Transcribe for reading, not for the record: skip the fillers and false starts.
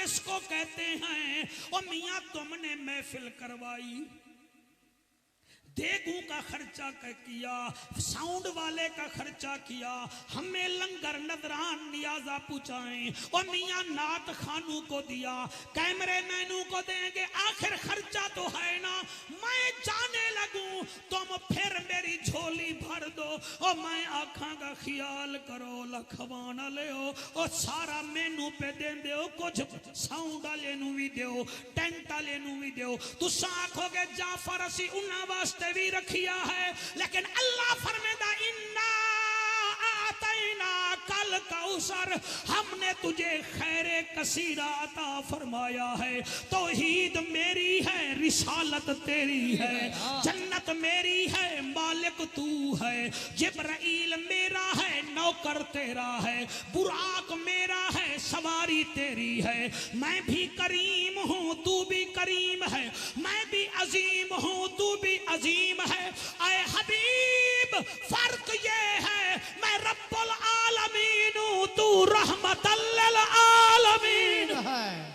किसको कहते हैं? और मियाँ तुमने महफिल करवाई, देगू का खर्चा किया, साउंड वाले का खर्चा किया, हमें लंगर नजरान नियाजा पूछाएं, और मियाँ नात खानू को दिया, कैमरे मैनू को देंगे, आखिर खर्चा तो है ना। मैं जाने लगूं तुम फिर मेरी झोली भर दो, और मैं आखा का ख्याल करो लखवाना ले, और सारा मेनू पे दे दो, कुछ साउंड वाले नू भी दो, टेंट वाले नू भी दो। तुसा आखोगे जाफर असी उन्हां वास्ते भी रखिया है, लेकिन अल्लाह फरमाता इन्ना आतैना कल कौसर, हमने तुझे खैरे कसीरा अता फरमाया है। तौहीद मेरी है, रिसालत तेरी है, जन्नत मेरी है, मालिक तू है, जिब्राइल मेरा है, नौकर तेरा है, बुराक मेरा है, सवारी तेरी है। मैं भी करीम हूँ, तू भी करीम है, मैं भी अजीम हूँ, तू भी अजीम है। ऐ हबीब फर्क ये है, मैं रब्बुल आलमीन हूँ, तू रहमतल लिल आलमीन है।